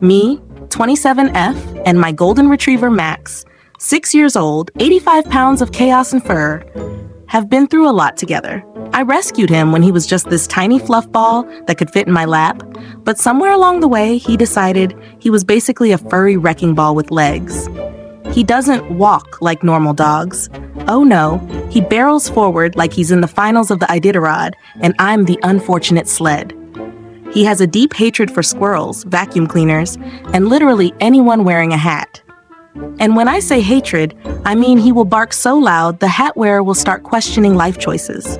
Me, 27F, and my golden retriever Max, 6 years old, 85 pounds of chaos and fur, have been through a lot together. I rescued him when he was just this tiny fluff ball that could fit in my lap, but somewhere along the way, he decided he was basically a furry wrecking ball with legs. He doesn't walk like normal dogs. Oh no, he barrels forward like he's in the finals of the Iditarod, and I'm the unfortunate sled. He has a deep hatred for squirrels, vacuum cleaners, and literally anyone wearing a hat. And when I say hatred, I mean he will bark so loud the hat wearer will start questioning life choices.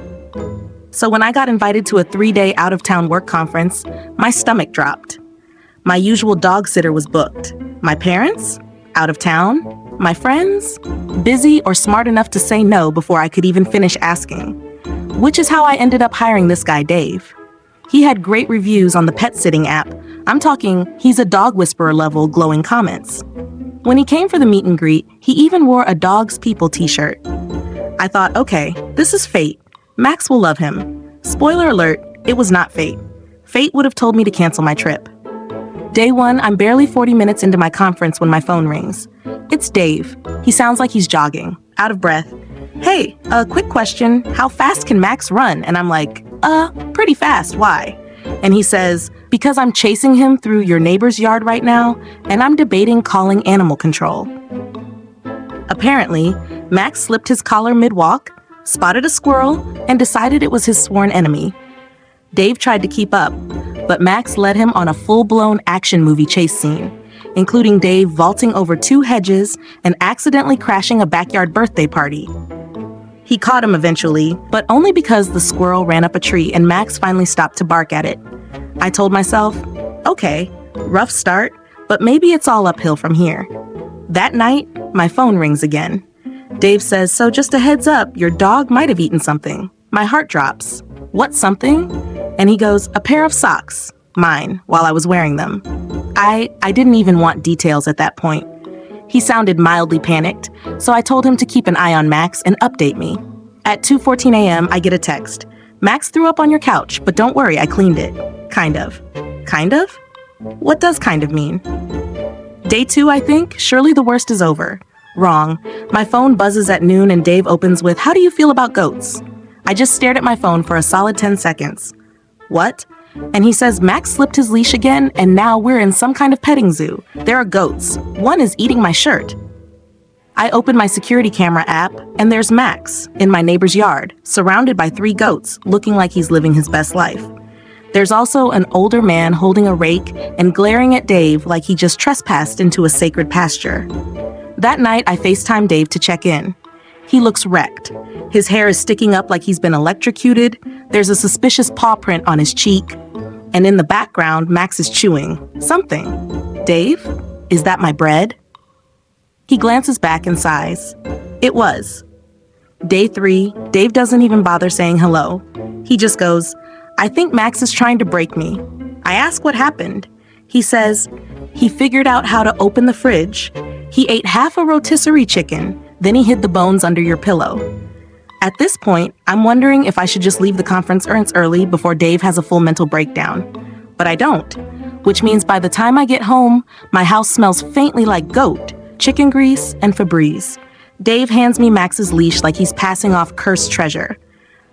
So when I got invited to a 3-day out-of-town work conference, my stomach dropped. My usual dog sitter was booked. My parents? Out of town? My friends? Busy or smart enough to say no before I could even finish asking. Which is how I ended up hiring this guy, Dave. He had great reviews on the pet sitting app. I'm talking, he's a dog whisperer level glowing comments. When he came for the meet and greet, he even wore a Dogs People t-shirt. I thought, okay, this is fate. Max will love him. Spoiler alert, it was not fate. Fate would have told me to cancel my trip. Day 1, I'm barely 40 minutes into my conference when my phone rings. It's Dave. He sounds like he's jogging, out of breath. Hey, a quick question, how fast can Max run? And I'm like, pretty fast, why? And he says, because I'm chasing him through your neighbor's yard right now, and I'm debating calling animal control. Apparently, Max slipped his collar mid-walk, spotted a squirrel, and decided it was his sworn enemy. Dave tried to keep up, but Max led him on a full-blown action movie chase scene, including Dave vaulting over 2 hedges and accidentally crashing a backyard birthday party. He caught him eventually, but only because the squirrel ran up a tree and Max finally stopped to bark at it. I told myself, okay, rough start, but maybe it's all uphill from here. That night, my phone rings again. Dave says, so just a heads up, your dog might have eaten something. My heart drops. What something? And he goes, a pair of socks. Mine, while I was wearing them. I didn't even want details at that point. He sounded mildly panicked, so I told him to keep an eye on Max and update me. At 2:14 a.m., I get a text. Max threw up on your couch, but don't worry, I cleaned it. Kind of. Kind of? What does kind of mean? Day 2, I think. Surely the worst is over. Wrong. My phone buzzes at noon and Dave opens with, how do you feel about goats? I just stared at my phone for a solid 10 seconds. What? And he says Max slipped his leash again and now we're in some kind of petting zoo. There are goats. One is eating my shirt. I open my security camera app and there's Max in my neighbor's yard, surrounded by 3 goats, looking like he's living his best life. There's also an older man holding a rake and glaring at Dave like he just trespassed into a sacred pasture. That night, I FaceTime Dave to check in. He looks wrecked. His hair is sticking up like he's been electrocuted. There's a suspicious paw print on his cheek. And in the background, Max is chewing something. Dave? Is that my bread? He glances back and sighs. It was. Day 3, Dave doesn't even bother saying hello. He just goes, I think Max is trying to break me. I ask what happened. He says, he figured out how to open the fridge. He ate half a rotisserie chicken, then he hid the bones under your pillow. At this point, I'm wondering if I should just leave the conference early before Dave has a full mental breakdown. But I don't, which means by the time I get home, my house smells faintly like goat, chicken grease, and Febreze. Dave hands me Max's leash like he's passing off cursed treasure.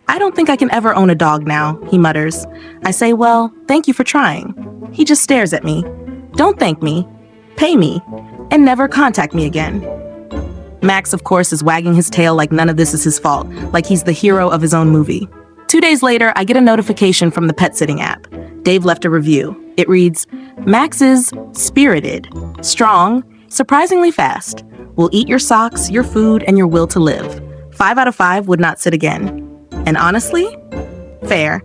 I don't think I can ever own a dog now, he mutters. I say, well, thank you for trying. He just stares at me. Don't thank me. Pay me. And never contact me again. Max, of course, is wagging his tail like none of this is his fault, like he's the hero of his own movie. 2 days later, I get a notification from the pet sitting app. Dave left a review. It reads, Max is spirited, strong, surprisingly fast, will eat your socks, your food, and your will to live. 5 out of 5 would not sit again. And honestly, fair.